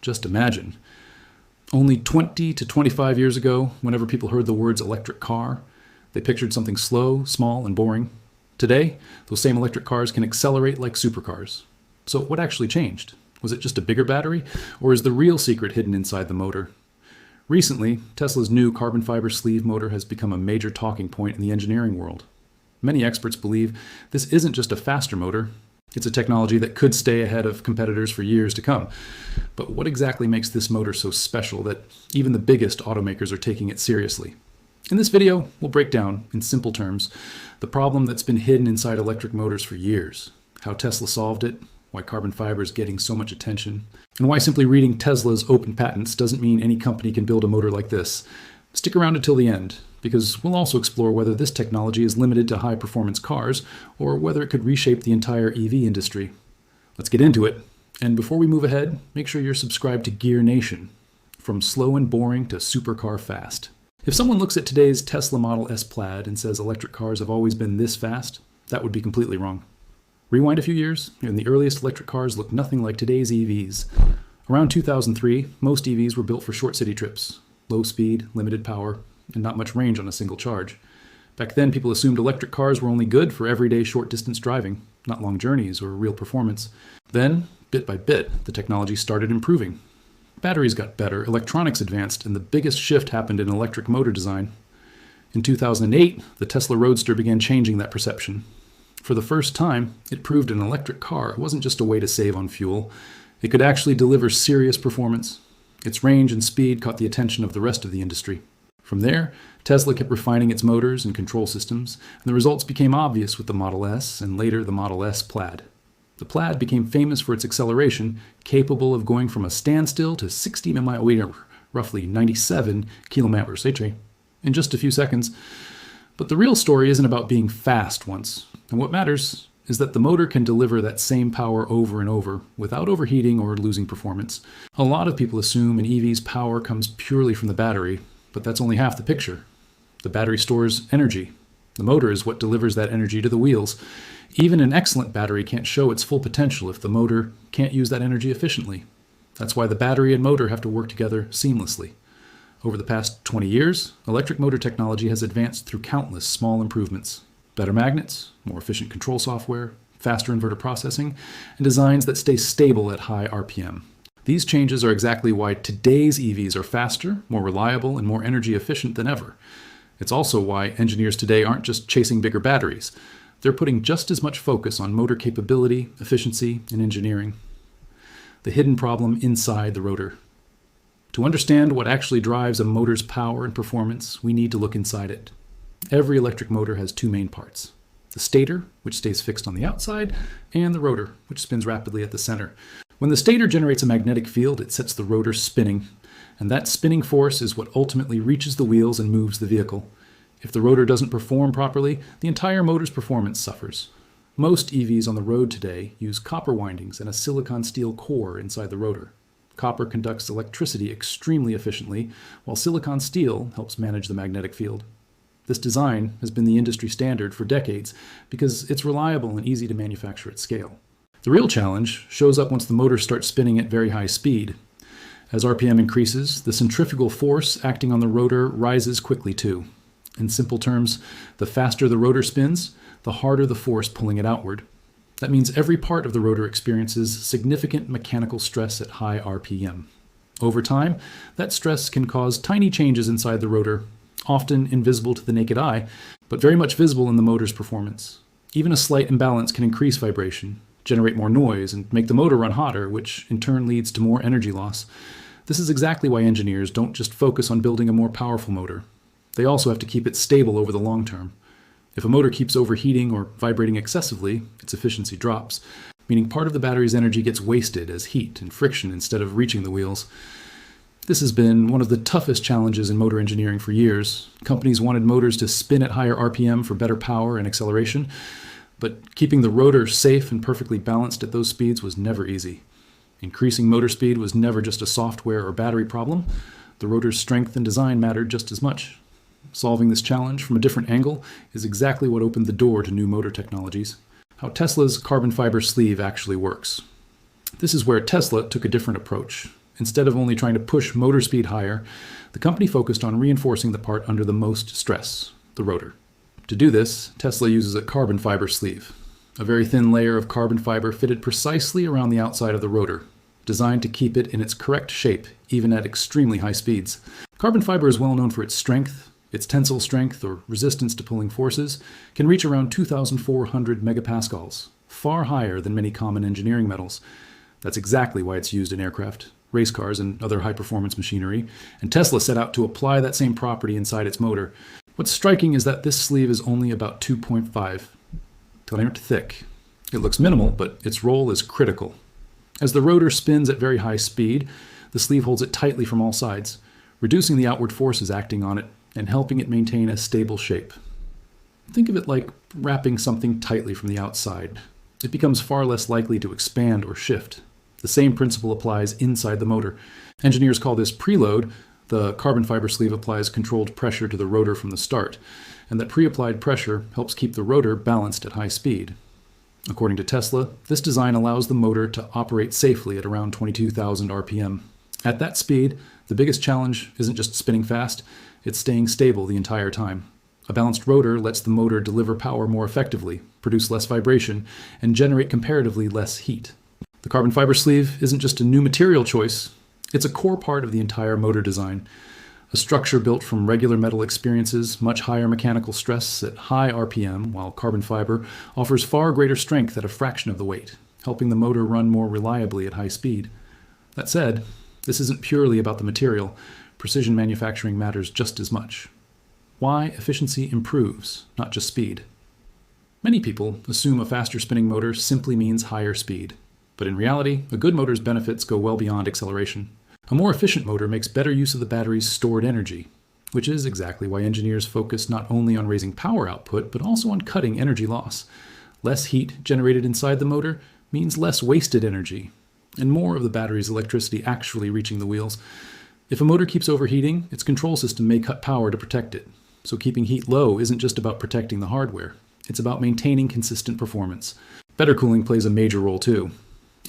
Just imagine. Only 20 to 25 years ago, whenever people heard the words electric car, they pictured something slow, small, and boring. Today, those same electric cars can accelerate like supercars. So what actually changed? Was it just a bigger battery, or is the real secret hidden inside the motor? Recently, Tesla's new carbon fiber sleeve motor has become a major talking point in the engineering world. Many experts believe this isn't just a faster motor. It's a technology that could stay ahead of competitors for years to come. But what exactly makes this motor so special that even the biggest automakers are taking it seriously? In this video, we'll break down, in simple terms, the problem that's been hidden inside electric motors for years, how Tesla solved it, why carbon fiber is getting so much attention, and why simply reading Tesla's open patents doesn't mean any company can build a motor like this. Stick around until the end, because we'll also explore whether this technology is limited to high-performance cars, or whether it could reshape the entire EV industry. Let's get into it. And before we move ahead, make sure you're subscribed to GearNation. From slow and boring to supercar fast. If someone looks at today's Tesla Model S Plaid and says electric cars have always been this fast, that would be completely wrong. Rewind a few years, and the earliest electric cars looked nothing like today's EVs. Around 2003, most EVs were built for short city trips. Low speed, limited power, and not much range on a single charge. Back then, people assumed electric cars were only good for everyday short-distance driving, not long journeys or real performance. Then, bit by bit, the technology started improving. Batteries got better, electronics advanced, and the biggest shift happened in electric motor design. In 2008, the Tesla Roadster began changing that perception. For the first time, it proved an electric car wasn't just a way to save on fuel. It could actually deliver serious performance. Its range and speed caught the attention of the rest of the industry. From there, Tesla kept refining its motors and control systems, and the results became obvious with the Model S and later the Model S Plaid. The Plaid became famous for its acceleration, capable of going from a standstill to 60 miles, roughly 97 km/h, in just a few seconds. But the real story isn't about being fast once, and what matters is that the motor can deliver that same power over and over without overheating or losing performance. A lot of people assume an EV's power comes purely from the battery, but that's only half the picture. The battery stores energy. The motor is what delivers that energy to the wheels. Even an excellent battery can't show its full potential if the motor can't use that energy efficiently. That's why the battery and motor have to work together seamlessly. Over the past 20 years, electric motor technology has advanced through countless small improvements. Better magnets, more efficient control software, faster inverter processing, and designs that stay stable at high RPM. These changes are exactly why today's EVs are faster, more reliable, and more energy efficient than ever. It's also why engineers today aren't just chasing bigger batteries. They're putting just as much focus on motor capability, efficiency, and engineering. The hidden problem inside the rotor. To understand what actually drives a motor's power and performance, we need to look inside it. Every electric motor has two main parts. The stator, which stays fixed on the outside, and the rotor, which spins rapidly at the center. When the stator generates a magnetic field, it sets the rotor spinning, and that spinning force is what ultimately reaches the wheels and moves the vehicle. If the rotor doesn't perform properly, the entire motor's performance suffers. Most EVs on the road today use copper windings and a silicon steel core inside the rotor. Copper conducts electricity extremely efficiently, while silicon steel helps manage the magnetic field. This design has been the industry standard for decades because it's reliable and easy to manufacture at scale. The real challenge shows up once the motor starts spinning at very high speed. As RPM increases, the centrifugal force acting on the rotor rises quickly too. In simple terms, the faster the rotor spins, the harder the force pulling it outward. That means every part of the rotor experiences significant mechanical stress at high RPM. Over time, that stress can cause tiny changes inside the rotor, often invisible to the naked eye, but very much visible in the motor's performance. Even a slight imbalance can increase vibration, generate more noise, and make the motor run hotter, which in turn leads to more energy loss. This is exactly why engineers don't just focus on building a more powerful motor. They also have to keep it stable over the long term. If a motor keeps overheating or vibrating excessively, its efficiency drops, meaning part of the battery's energy gets wasted as heat and friction instead of reaching the wheels. This has been one of the toughest challenges in motor engineering for years. Companies wanted motors to spin at higher RPM for better power and acceleration, but keeping the rotor safe and perfectly balanced at those speeds was never easy. Increasing motor speed was never just a software or battery problem. The rotor's strength and design mattered just as much. Solving this challenge from a different angle is exactly what opened the door to new motor technologies. How Tesla's carbon fiber sleeve actually works. This is where Tesla took a different approach. Instead of only trying to push motor speed higher, the company focused on reinforcing the part under the most stress, the rotor. To do this, Tesla uses a carbon fiber sleeve, a very thin layer of carbon fiber fitted precisely around the outside of the rotor, designed to keep it in its correct shape, even at extremely high speeds. Carbon fiber is well known for its strength. Its tensile strength, or resistance to pulling forces, can reach around 2,400 megapascals, far higher than many common engineering metals. That's exactly why it's used in aircraft, race cars, and other high-performance machinery, and Tesla set out to apply that same property inside its motor. What's striking is that this sleeve is only about 2.5 mm thick. It looks minimal, but its role is critical. As the rotor spins at very high speed, the sleeve holds it tightly from all sides, reducing the outward forces acting on it and helping it maintain a stable shape. Think of it like wrapping something tightly from the outside. It becomes far less likely to expand or shift. The same principle applies inside the motor. Engineers call this preload. The carbon fiber sleeve applies controlled pressure to the rotor from the start, and that pre-applied pressure helps keep the rotor balanced at high speed. According to Tesla, this design allows the motor to operate safely at around 22,000 RPM. At that speed, the biggest challenge isn't just spinning fast, it's staying stable the entire time. A balanced rotor lets the motor deliver power more effectively, produce less vibration, and generate comparatively less heat. The carbon fiber sleeve isn't just a new material choice, it's a core part of the entire motor design. A structure built from regular metal experiences much higher mechanical stress at high RPM, while carbon fiber offers far greater strength at a fraction of the weight, helping the motor run more reliably at high speed. That said, this isn't purely about the material. Precision manufacturing matters just as much. Why efficiency improves, not just speed. Many people assume a faster spinning motor simply means higher speed. But in reality, a good motor's benefits go well beyond acceleration. A more efficient motor makes better use of the battery's stored energy, which is exactly why engineers focus not only on raising power output, but also on cutting energy loss. Less heat generated inside the motor means less wasted energy, and more of the battery's electricity actually reaching the wheels. If a motor keeps overheating, its control system may cut power to protect it. So keeping heat low isn't just about protecting the hardware. It's about maintaining consistent performance. Better cooling plays a major role too.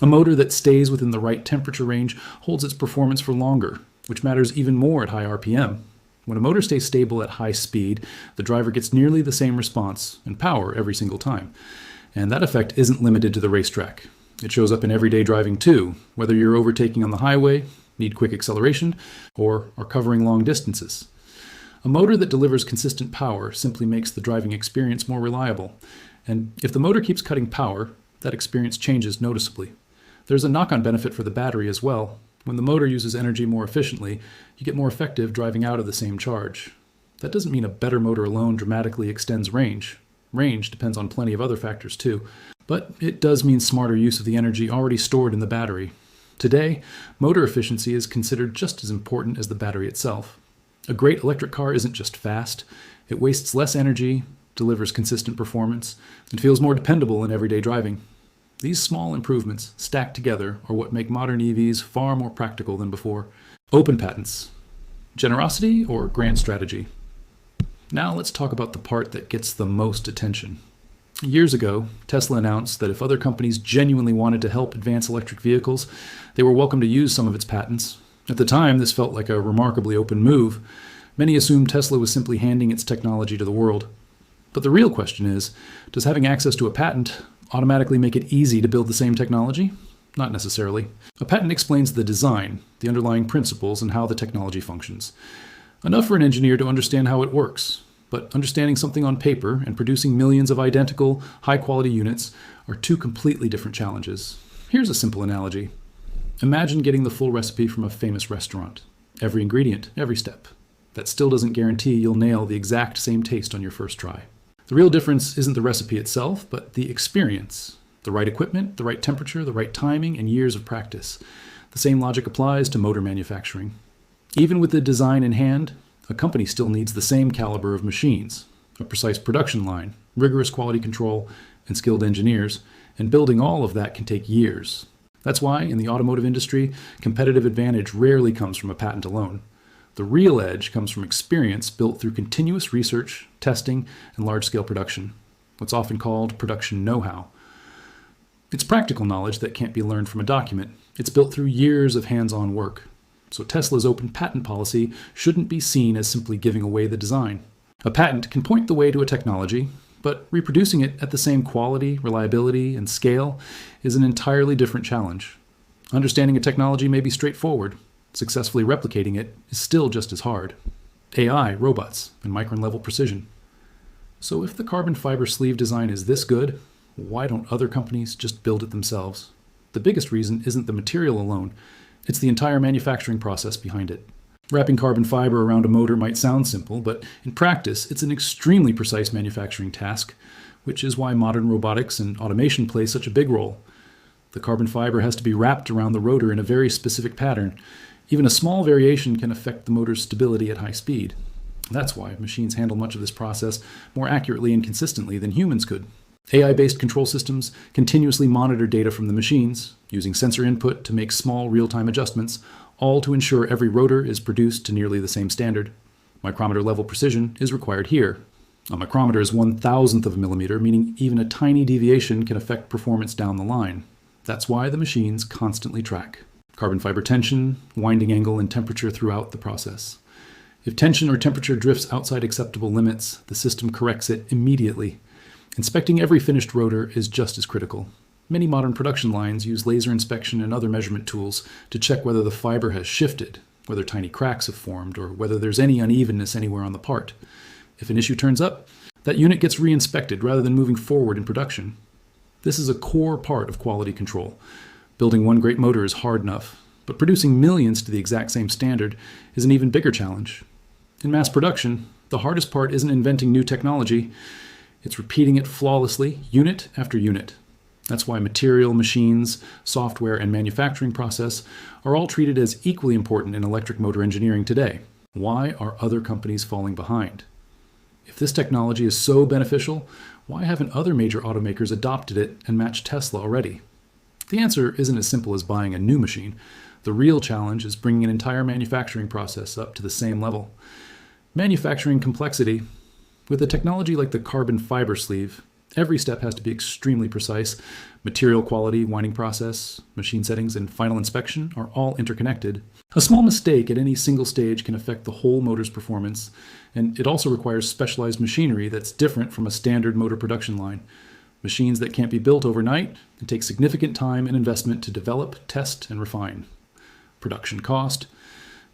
A motor that stays within the right temperature range holds its performance for longer, which matters even more at high RPM. When a motor stays stable at high speed, the driver gets nearly the same response and power every single time. And that effect isn't limited to the racetrack. It shows up in everyday driving too, whether you're overtaking on the highway, need quick acceleration, or are covering long distances. A motor that delivers consistent power simply makes the driving experience more reliable. And if the motor keeps cutting power, that experience changes noticeably. There's a knock-on benefit for the battery as well. When the motor uses energy more efficiently, you get more effective driving out of the same charge. That doesn't mean a better motor alone dramatically extends range. Range depends on plenty of other factors too. But it does mean smarter use of the energy already stored in the battery. Today, motor efficiency is considered just as important as the battery itself. A great electric car isn't just fast. It wastes less energy, delivers consistent performance, and feels more dependable in everyday driving. These small improvements, stacked together, are what make modern EVs far more practical than before. Open patents. Generosity or grand strategy? Now let's talk about the part that gets the most attention. Years ago, Tesla announced that if other companies genuinely wanted to help advance electric vehicles, they were welcome to use some of its patents. At the time, this felt like a remarkably open move. Many assumed Tesla was simply handing its technology to the world. But the real question is, does having access to a patent automatically make it easy to build the same technology? Not necessarily. A patent explains the design, the underlying principles, and how the technology functions. Enough for an engineer to understand how it works. But understanding something on paper and producing millions of identical, high-quality units are two completely different challenges. Here's a simple analogy. Imagine getting the full recipe from a famous restaurant. Every ingredient, every step. That still doesn't guarantee you'll nail the exact same taste on your first try. The real difference isn't the recipe itself, but the experience. The right equipment, the right temperature, the right timing, and years of practice. The same logic applies to motor manufacturing. Even with the design in hand, a company still needs the same caliber of machines, a precise production line, rigorous quality control, and skilled engineers, and building all of that can take years. That's why, in the automotive industry, competitive advantage rarely comes from a patent alone. The real edge comes from experience built through continuous research, testing, and large-scale production, what's often called production know-how. It's practical knowledge that can't be learned from a document. It's built through years of hands-on work. So Tesla's open patent policy shouldn't be seen as simply giving away the design. A patent can point the way to a technology, but reproducing it at the same quality, reliability, and scale is an entirely different challenge. Understanding a technology may be straightforward. Successfully replicating it is still just as hard. AI, robots, and micron-level precision. So if the carbon fiber sleeve design is this good, why don't other companies just build it themselves? The biggest reason isn't the material alone, it's the entire manufacturing process behind it. Wrapping carbon fiber around a motor might sound simple, but in practice, it's an extremely precise manufacturing task, which is why modern robotics and automation play such a big role. The carbon fiber has to be wrapped around the rotor in a very specific pattern. Even a small variation can affect the motor's stability at high speed. That's why machines handle much of this process more accurately and consistently than humans could. AI-based control systems continuously monitor data from the machines, using sensor input to make small real-time adjustments, all to ensure every rotor is produced to nearly the same standard. Micrometer-level precision is required here. A micrometer is 1/1000th of a millimeter, meaning even a tiny deviation can affect performance down the line. That's why the machines constantly track carbon fiber tension, winding angle, and temperature throughout the process. If tension or temperature drifts outside acceptable limits, the system corrects it immediately. Inspecting every finished rotor is just as critical. Many modern production lines use laser inspection and other measurement tools to check whether the fiber has shifted, whether tiny cracks have formed, or whether there's any unevenness anywhere on the part. If an issue turns up, that unit gets re-inspected rather than moving forward in production. This is a core part of quality control. Building one great motor is hard enough, but producing millions to the exact same standard is an even bigger challenge. In mass production, the hardest part isn't inventing new technology, it's repeating it flawlessly, unit after unit. That's why material, machines, software, and manufacturing process are all treated as equally important in electric motor engineering today. Why are other companies falling behind? If this technology is so beneficial, why haven't other major automakers adopted it and matched Tesla already? The answer isn't as simple as buying a new machine. The real challenge is bringing an entire manufacturing process up to the same level. Manufacturing complexity. With a technology like the carbon fiber sleeve, every step has to be extremely precise. Material quality, winding process, machine settings, and final inspection are all interconnected. A small mistake at any single stage can affect the whole motor's performance, and it also requires specialized machinery that's different from a standard motor production line. Machines that can't be built overnight and take significant time and investment to develop, test, and refine. Production cost.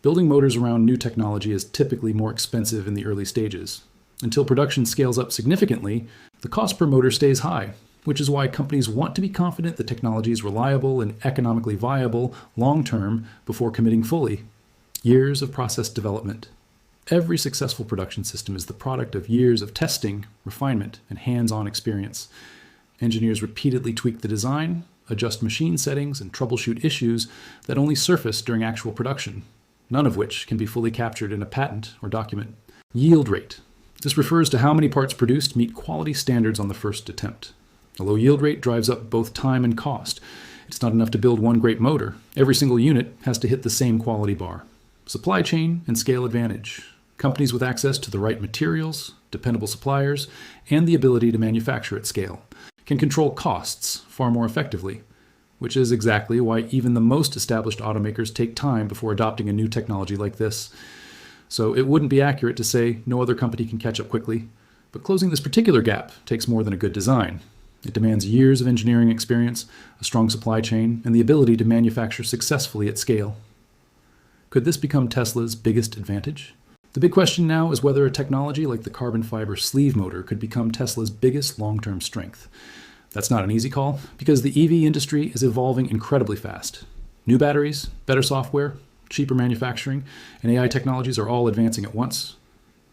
Building motors around new technology is typically more expensive in the early stages. Until production scales up significantly, the cost per motor stays high, which is why companies want to be confident the technology is reliable and economically viable long-term before committing fully. Years of process development. Every successful production system is the product of years of testing, refinement, and hands-on experience. Engineers repeatedly tweak the design, adjust machine settings, and troubleshoot issues that only surface during actual production, none of which can be fully captured in a patent or document. Yield rate. This refers to how many parts produced meet quality standards on the first attempt. A low yield rate drives up both time and cost. It's not enough to build one great motor. Every single unit has to hit the same quality bar. Supply chain and scale advantage. Companies with access to the right materials, dependable suppliers, and the ability to manufacture at scale can control costs far more effectively, which is exactly why even the most established automakers take time before adopting a new technology like this. So it wouldn't be accurate to say no other company can catch up quickly, but closing this particular gap takes more than a good design. It demands years of engineering experience, a strong supply chain, and the ability to manufacture successfully at scale. Could this become Tesla's biggest advantage? The big question now is whether a technology like the carbon fiber sleeve motor could become Tesla's biggest long-term strength. That's not an easy call, because the EV industry is evolving incredibly fast. New batteries, better software, cheaper manufacturing, and AI technologies are all advancing at once.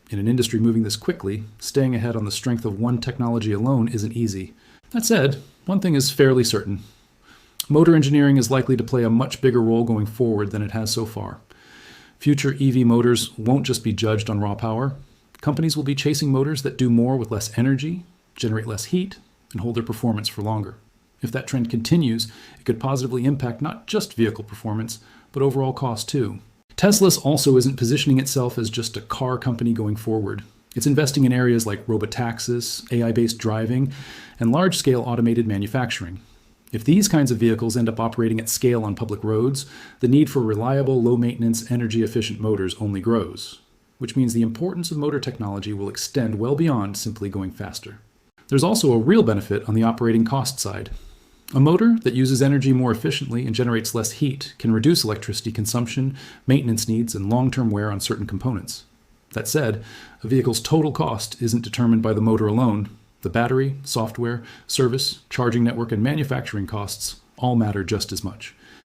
In an industry moving this quickly, staying ahead on the strength of one technology alone isn't easy. That said, one thing is fairly certain. Motor engineering is likely to play a much bigger role going forward than it has so far. Future EV motors won't just be judged on raw power. Companies will be chasing motors that do more with less energy, generate less heat, and hold their performance for longer. If that trend continues, it could positively impact not just vehicle performance, but overall cost too. Tesla also isn't positioning itself as just a car company going forward. It's investing in areas like robotaxis, AI-based driving, and large-scale automated manufacturing. If these kinds of vehicles end up operating at scale on public roads, the need for reliable, low-maintenance, energy-efficient motors only grows, which means the importance of motor technology will extend well beyond simply going faster. There's also a real benefit on the operating cost side. A motor that uses energy more efficiently and generates less heat can reduce electricity consumption, maintenance needs, and long-term wear on certain components. That said, a vehicle's total cost isn't determined by the motor alone. The battery, software, service, charging network, and manufacturing costs all matter just as much.